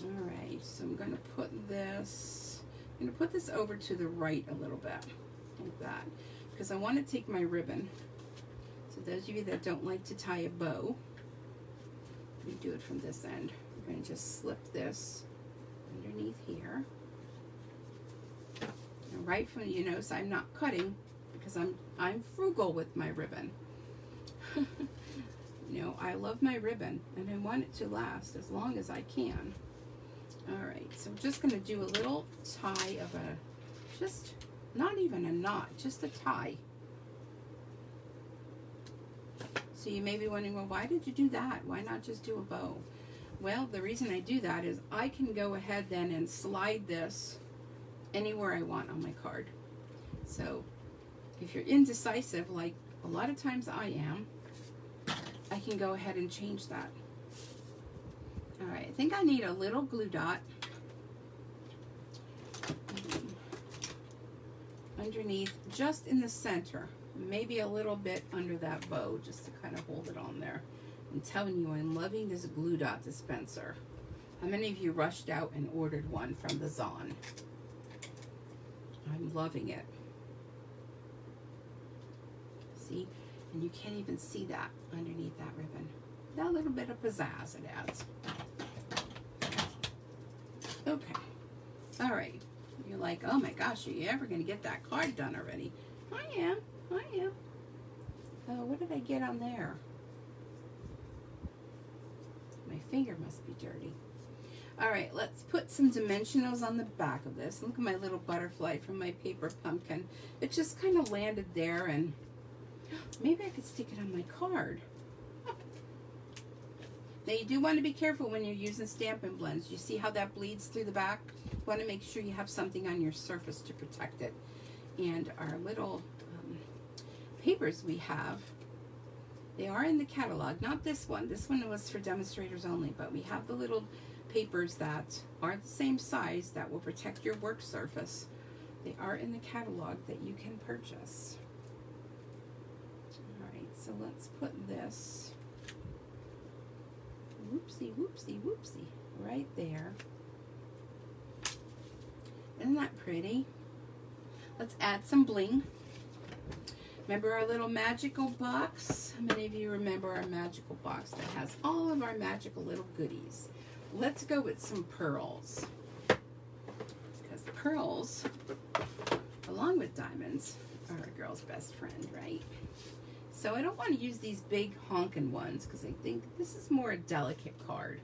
Alright, so I'm going to put this, over to the right a little bit, like that, because I want to take my ribbon. So those of you that don't like to tie a bow, let me do it from this end. I'm going to just slip this underneath here. And right from, you know, so I'm not cutting, because I'm frugal with my ribbon. You know, I love my ribbon, and I want it to last as long as I can. Alright, so I'm just going to do a little tie of just not even a knot, just a tie. So you may be wondering, well, why did you do that? Why not just do a bow? Well, the reason I do that is I can go ahead then and slide this anywhere I want on my card. So if you're indecisive, like a lot of times I am, I can go ahead and change that. Alright, I think I need a little glue dot underneath, just in the center, maybe a little bit under that bow, just to kind of hold it on there. I'm telling you, I'm loving this glue dot dispenser. How many of you rushed out and ordered one from the Zon? I'm loving it. See? And you can't even see that underneath that ribbon. That little bit of pizzazz it adds. Okay. All right. You're like, oh my gosh, are you ever going to get that card done already? I am. Oh, what did I get on there? My finger must be dirty. All right, let's put some dimensionals on the back of this. Look at my little butterfly from my paper pumpkin. It just kind of landed there, and maybe I could stick it on my card. Now you do want to be careful when you're using Stampin' blends. You see how that bleeds through the back? You want to make sure you have something on your surface to protect it. And our little papers we have, they are in the catalog. Not this one. This one was for demonstrators only, but we have the little papers that are the same size that will protect your work surface. They are in the catalog that you can purchase. All right, so let's put this, whoopsie, whoopsie, whoopsie, right there. Isn't that pretty? Let's add some bling. Remember our little magical box? How many of you remember our magical box that has all of our magical little goodies? Let's go with some pearls, because pearls, along with diamonds, are a girl's best friend, right? So I don't want to use these big honking ones because I think this is more a delicate card.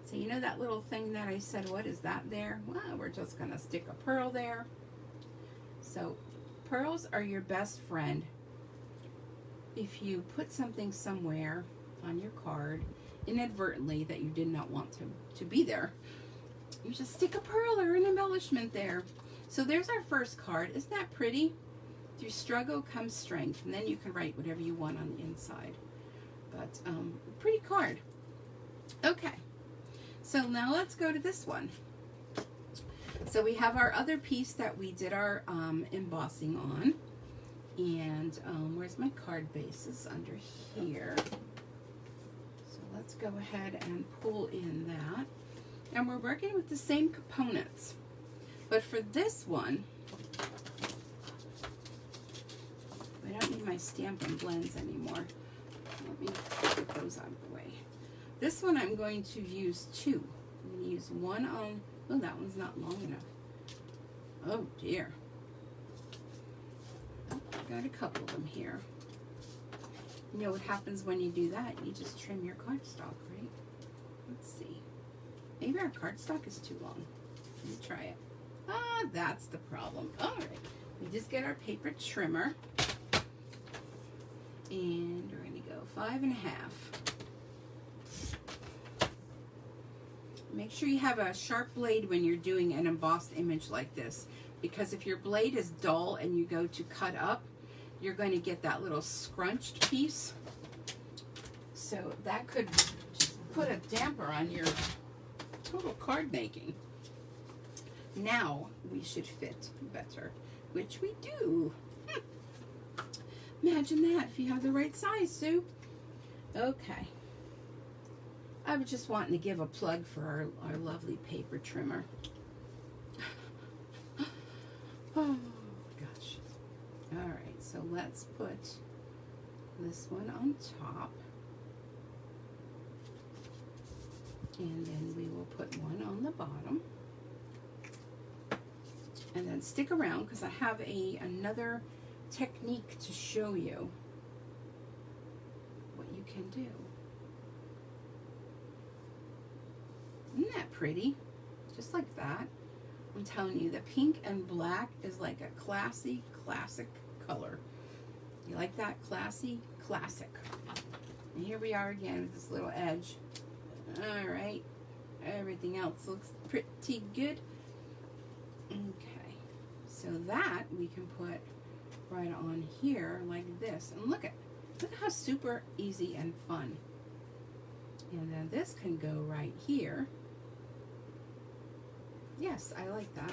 So you know that little thing that I said, what is that there? Well, we're just going to stick a pearl there. So pearls are your best friend. If you put something somewhere on your card inadvertently that you did not want to be there, you just stick a pearl or an embellishment there. So there's our first card. Isn't that pretty? Through struggle comes strength, and then you can write whatever you want on the inside. But pretty card. Okay, so now let's go to this one. So we have our other piece that we did our embossing on. And where's my card bases? Under here. So let's go ahead and pull in that. And we're working with the same components. But for this one, I don't need my Stampin' blends anymore. Let me put those out of the way. This one I'm going to use two. I'm going to use one on, oh, that one's not long enough. Oh dear. I got a couple of them here. You know what happens when you do that? You just trim your cardstock, right? Let's see. Maybe our cardstock is too long. Let me try it. Ah, that's the problem. All right. We just get our paper trimmer. And we're going to go 5.5. Make sure you have a sharp blade when you're doing an embossed image like this, because if your blade is dull and you go to cut up, you're going to get that little scrunched piece. So that could just put a damper on your total card making. Now we should fit better, which we do. Imagine that if you have the right size, Sue. Okay. I was just wanting to give a plug for our lovely paper trimmer. Oh, gosh. All right, so let's put this one on top. And then we will put one on the bottom. And then stick around because I have another technique to show you what you can do. Isn't that pretty? Just like that. I'm telling you, the pink and black is like a classy, classic color. You like that? Classy, classic. And here we are again with this little edge. All right. Everything else looks pretty good. Okay. So that we can put right on here like this. And look how super easy and fun. And then this can go right here. Yes, I like that.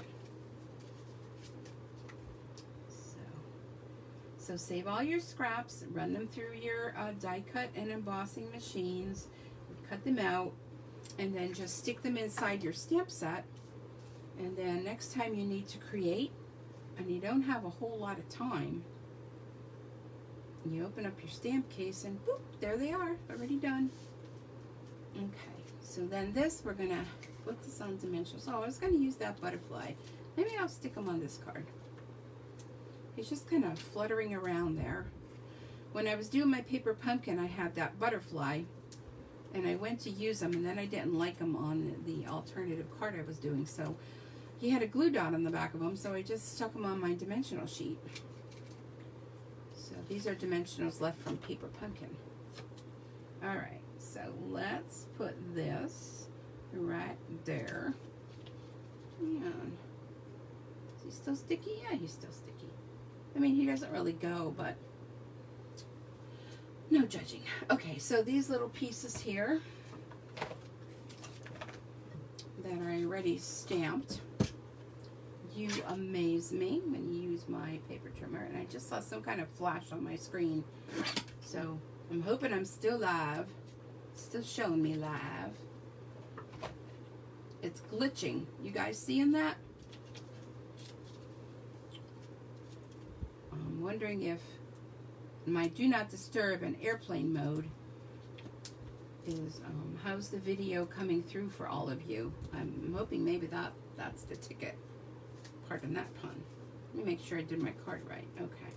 So save all your scraps, run them through your die cut and embossing machines, cut them out, and then just stick them inside your stamp set. And then next time you need to create, and you don't have a whole lot of time, you open up your stamp case and boop, there they are, already done. Okay, so then this, we're gonna put this on dimensional. So I was gonna use that butterfly. Maybe I'll stick him on this card. He's just kind of fluttering around there. When I was doing my paper pumpkin, I had that butterfly, and I went to use him, and then I didn't like him on the alternative card I was doing, so he had a glue dot on the back of him, so I just stuck him on my dimensional sheet. So these are dimensionals left from paper pumpkin. All right, so let's put this right there. And is he still sticky? Yeah, he's still sticky. I mean, he doesn't really go, but no judging. Okay, so these little pieces here that are already stamped, you amaze me when you use my paper trimmer. And I just saw some kind of flash on my screen. So I'm hoping I'm still live. Still showing me live. It's glitching. You guys seeing that? I'm wondering if my do not disturb and airplane mode is, how's the video coming through for all of you? I'm hoping maybe that's the ticket card on that pun. Let me make sure I did my card right. Okay.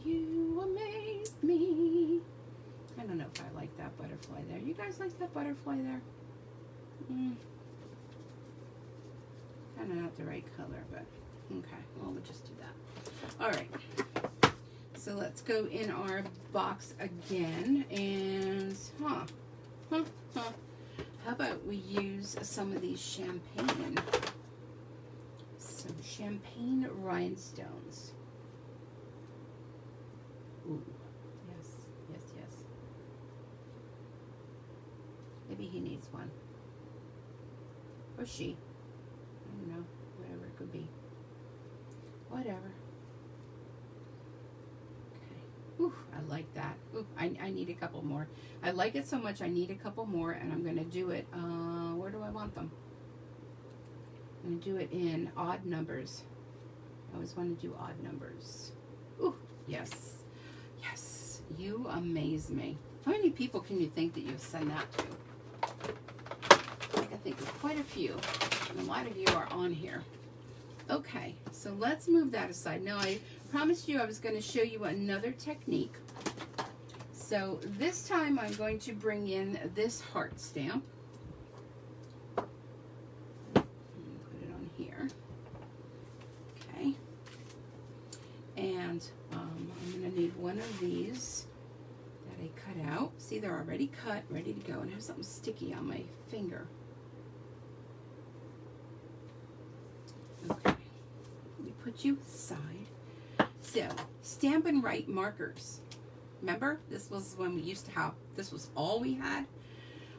You amaze me. I don't know if I like that butterfly there. You guys like that butterfly there? Kind of not the right color, but okay. Well, we'll just do that. All right. So let's go in our box again, and how about we use some of these champagne? Some champagne rhinestones. Ooh, yes, yes, yes. Maybe he needs one. Or she. I don't know. Whatever it could be. Whatever. Okay. Ooh, I like that. Ooh, I need a couple more. I like it so much I need a couple more, and I'm going to do it. Where do I want them? I'm going to do it in odd numbers. I always want to do odd numbers. Ooh, yes. Yes. You amaze me. How many people can you think that you've sent that to? I think of quite a few. And a lot of you are on here. Okay, so let's move that aside. Now, I promised you I was going to show you another technique. So this time I'm going to bring in this heart stamp. Put it on here. Okay. And I'm going to need one of these that I cut out. See, they're already cut, ready to go. And I have something sticky on my finger. Okay. Let me put you aside. So, Stampin' Write markers. Remember, this was when we used to have, this was all we had.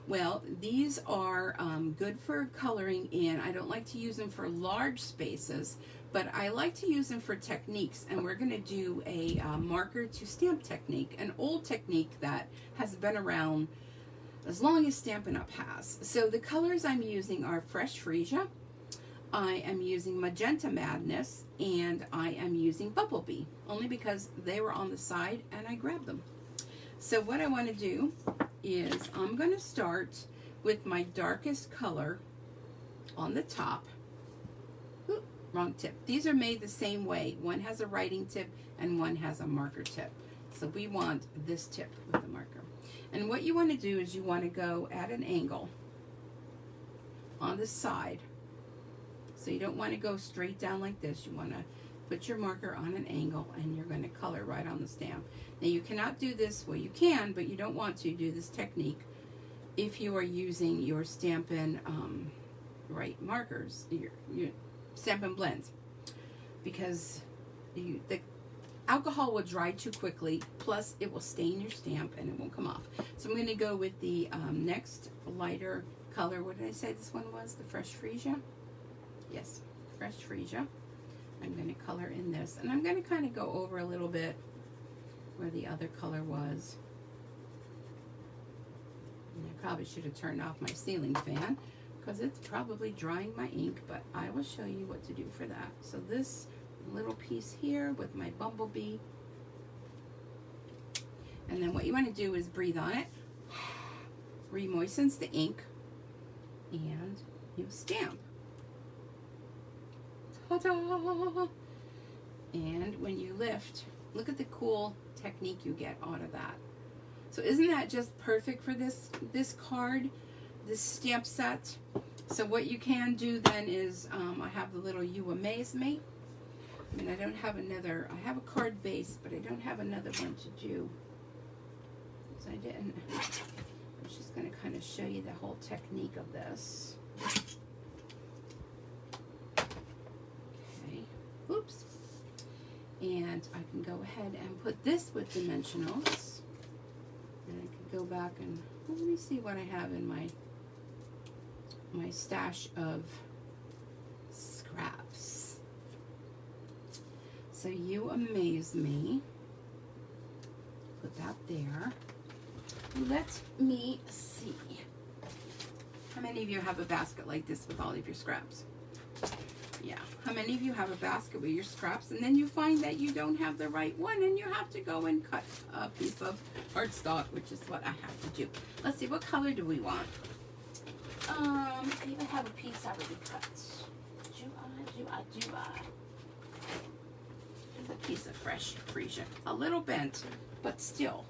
Well, these are good for coloring in. I don't like to use them for large spaces, but I like to use them for techniques. And we're going to do a marker to stamp technique, an old technique that has been around as long as Stampin' Up! Has. So the colors I'm using are Fresh Freesia, I am using Magenta Madness, and I am using Bumblebee, only because they were on the side and I grabbed them. So what I want to do is I'm going to start with my darkest color on the top. Ooh, wrong tip. These are made the same way. One has a writing tip and one has a marker tip. So we want this tip with the marker. And what you want to do is you want to go at an angle on the side. So you don't want to go straight down like this. You want to put your marker on an angle and you're going to color right on the stamp. Now you cannot do this, well you can, but you don't want to do this technique if you are using your Stampin' Write markers, your Stampin' blends, because the alcohol will dry too quickly, plus it will stain your stamp and it won't come off. So I'm going to go with the next lighter color. What did I say this one was? The Fresh Freesia? Yes, Fresh Freesia. I'm going to color in this, and I'm going to kind of go over a little bit where the other color was. And I probably should have turned off my ceiling fan because it's probably drying my ink, but I will show you what to do for that. So this little piece here with my Bumblebee, and then what you want to do is breathe on it, re-moistens the ink, and you stamp. Ta-da! And when you lift, look at the cool technique you get out of that. So isn't that just perfect for this card, this stamp set? So what you can do then is, I have the little You Amaze Me. I mean, I don't have another, I have a card base, but I don't have another one to do. So I didn't, I was just going to kind of show you the whole technique of this. Oops. And I can go ahead and put this with dimensionals. And I can go back and, well, let me see what I have in my stash of scraps. So You Amaze Me. Put that there. Let me see. How many of you have a basket like this with all of your scraps? Yeah. How many of you have a basket with your scraps and then you find that you don't have the right one and you have to go and cut a piece of cardstock, which is what I have to do. Let's see, what color do we want? I even have a piece already cut. There's a piece of fresh freesia. A little bent, but still.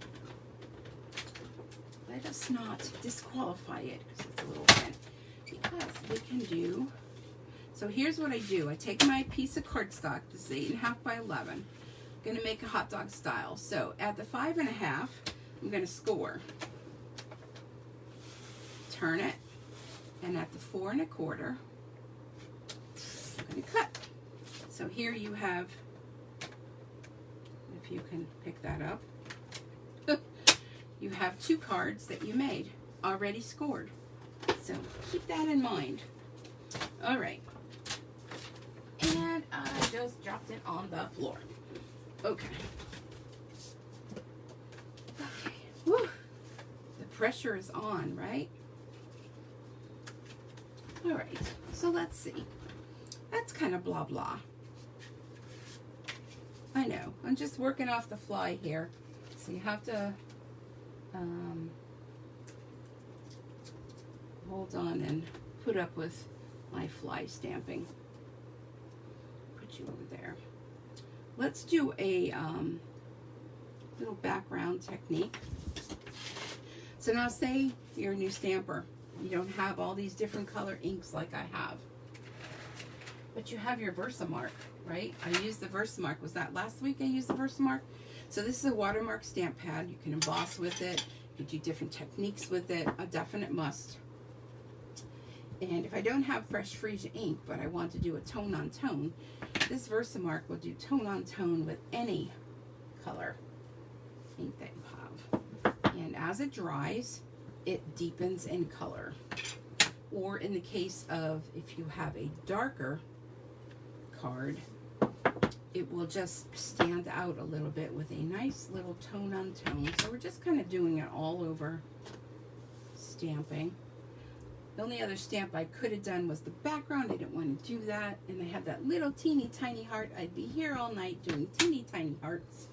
Let us not disqualify it because it's a little bent. Because we can do, so here's what I do. I take my piece of cardstock, this is 8.5 by 11. I'm going to make a hot dog style. So at the 5.5, I'm going to score. Turn it. And at the 4 1/4, I'm going to cut. So here you have, if you can pick that up, you have 2 cards that you made already scored. So keep that in mind. All right. And I just dropped it on the floor. Okay. Okay. Whew. The pressure is on, right? All right. So let's see. That's kind of blah blah. I know. I'm just working off the fly here. So you have to hold on and put up with my fly stamping. Put you over there. Let's do a little background technique. So now say you're a new stamper. You don't have all these different color inks like I have. But you have your Versamark, right? I used the Versamark. Was that last week I used the Versamark? So this is a watermark stamp pad. You can emboss with it. You can do different techniques with it. A definite must. And if I don't have fresh freesia ink, but I want to do a tone on tone, this Versamark will do tone on tone with any color ink that you have. And as it dries, it deepens in color. Or in the case of if you have a darker card, it will just stand out a little bit with a nice little tone on tone. So we're just kind of doing it all over stamping. The only other stamp I could have done was the background. I didn't want to do that. And I had that little teeny tiny heart. I'd be here all night doing teeny tiny hearts.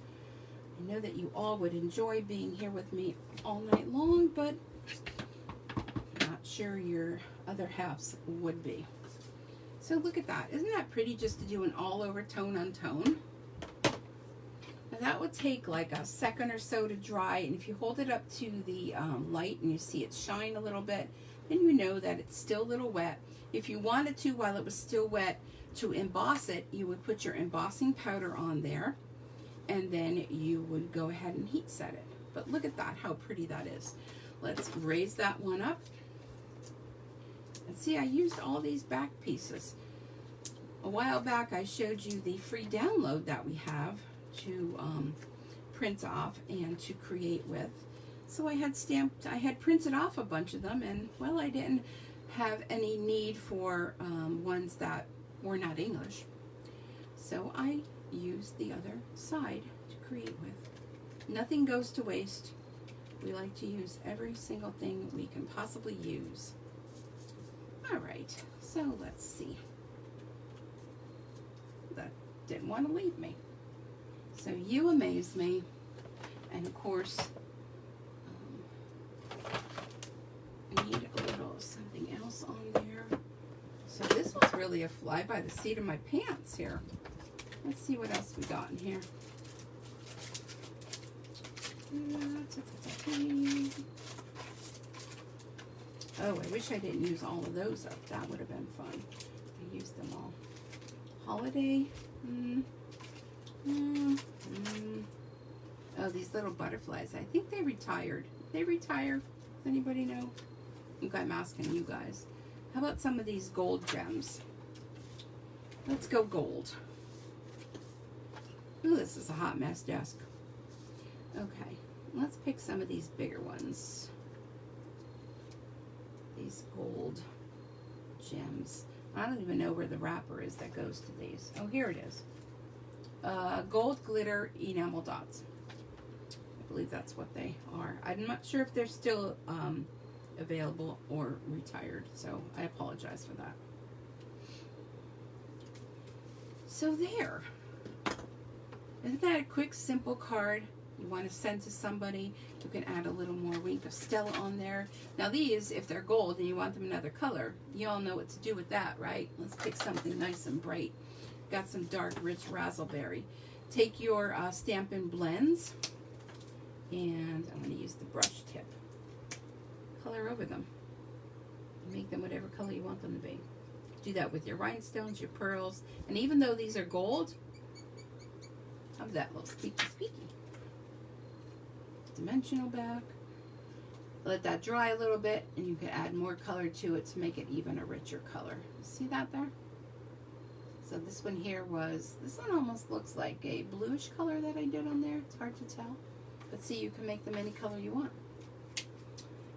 I know that you all would enjoy being here with me all night long, but I'm not sure your other halves would be. So look at that. Isn't that pretty just to do an all over tone on tone? Now that would take like a second or so to dry, and if you hold it up to the light and you see it shine a little bit, then you know that it's still a little wet. If you wanted to, while it was still wet, to emboss it, you would put your embossing powder on there, and then you would go ahead and heat set it. But look at that, how pretty that is. Let's raise that one up. And see, I used all these back pieces. A while back, I showed you the free download that we have to print off and to create with. So I had printed off a bunch of them, and well, I didn't have any need for ones that were not English. So I used the other side to create with. Nothing goes to waste. We like to use every single thing we can possibly use. All right, so let's see. That didn't want to leave me. So you amaze me. And of course, I need a little something else on there. So this was really a fly by the seat of my pants here. Let's see what else we got in here. Oh, I wish I didn't use all of those up. That would have been fun. I used them all. Holiday. Oh, these little butterflies. I think they retired. They retire? Does anybody know? I think I'm asking you guys. How about some of these gold gems? Let's go gold. Ooh, this is a hot mess desk. Okay, let's pick some of these bigger ones. These gold gems. I don't even know where the wrapper is that goes to these. Oh, here it is. Gold glitter enamel dots. I believe that's what they are. I'm not sure if they're still available or retired, so I apologize for that. So there. Isn't that a quick, simple card? you want to send to somebody, you can add a little more wink of Stella on there. Now these, if they're gold and you want them another color, you all know what to do with that, right? Let's pick something nice and bright. Got some dark, rich raspberry. Take your Stampin' blends, and I'm going to use the brush tip. Color over them. Make them whatever color you want them to be. Do that with your rhinestones, your pearls, and even though these are gold, have that little squeaky squeaky. Dimensional back. Let that dry a little bit, and you can add more color to it to make it even a richer color. See that there? So this one here was, this one almost looks like a bluish color that I did on there. It's hard to tell. But see, you can make them any color you want.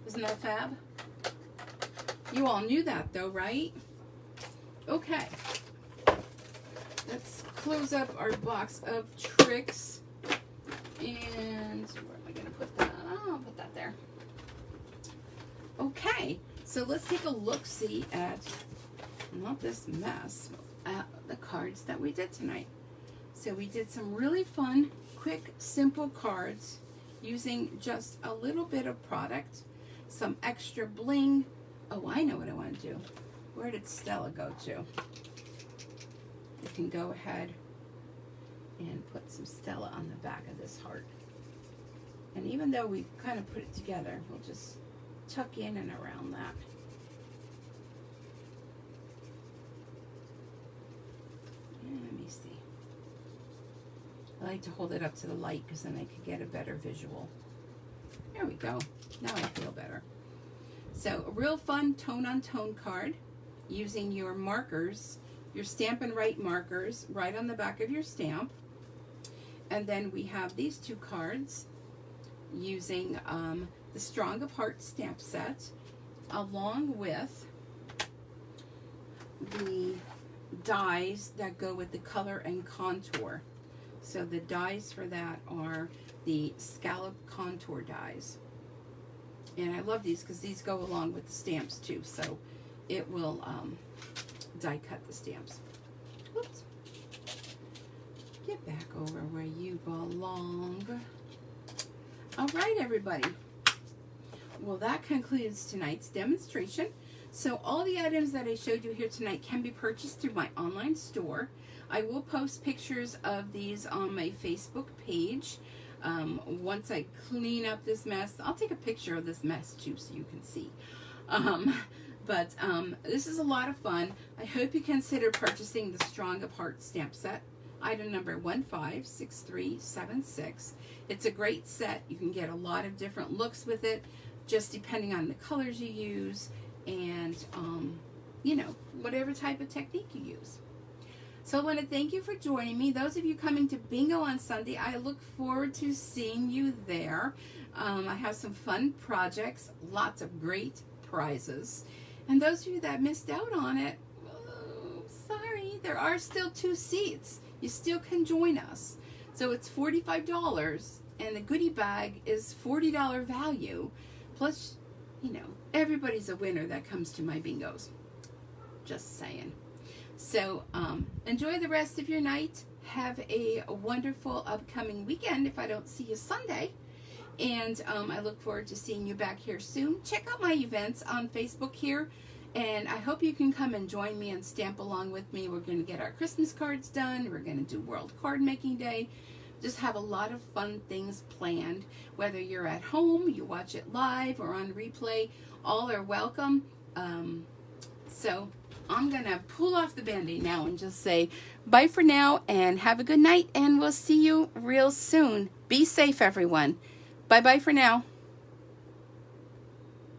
Isn't that fab? You all knew that though, right? Okay. Let's close up our box of tricks. And where am I going to put that? Oh, I'll put that there. Okay. So let's take a look-see at, not this mess, at the cards that we did tonight. So we did some really fun, quick, simple cards using just a little bit of product, some extra bling. Oh, I know what I want to do. Where did Stella go to? You can go ahead and put some Stella on the back of this heart. And even though we kind of put it together, we'll just tuck in and around that. Let me see. I like to hold it up to the light because then I could get a better visual. There we go. Now I feel better. So a real fun tone-on-tone card using your markers, your Stampin' Right markers right on the back of your stamp. And then we have these two cards using the Strong of Heart stamp set along with the dies that go with the color and contour. So the dies for that are the scallop contour dies. And I love these because these go along with the stamps too. So it will die cut the stamps. Oops. Get back over where you belong. All right, everybody. Well, that concludes tonight's demonstration. So all the items that I showed you here tonight can be purchased through my online store. I will post pictures of these on my Facebook page. Once I clean up this mess, I'll take a picture of this mess too so you can see. But this is a lot of fun. I hope you consider purchasing the Strong of Heart stamp set. Item number 156376. It's a great set. You can get a lot of different looks with it, just depending on the colors you use and, you know, whatever type of technique you use. So I want to thank you for joining me. Those of you coming to Bingo on Sunday, I look forward to seeing you there. I have some fun projects, lots of great prizes. And those of you that missed out on it, oh, sorry, there are still 2 seats. You still can join us. So it's $45 and the goodie bag is $40 value. Plus, you know, everybody's a winner that comes to my bingos. Just saying. So enjoy the rest of your night. Have a wonderful upcoming weekend if I don't see you Sunday. And I look forward to seeing you back here soon. Check out my events on Facebook here. And I hope you can come and join me and stamp along with me. We're going to get our Christmas cards done. We're going to do World Card Making Day. Just have a lot of fun things planned. Whether you're at home, you watch it live, or on replay, all are welcome. So I'm going to pull off the Band-Aid now and just say bye for now and have a good night. And we'll see you real soon. Be safe, everyone. Bye-bye for now.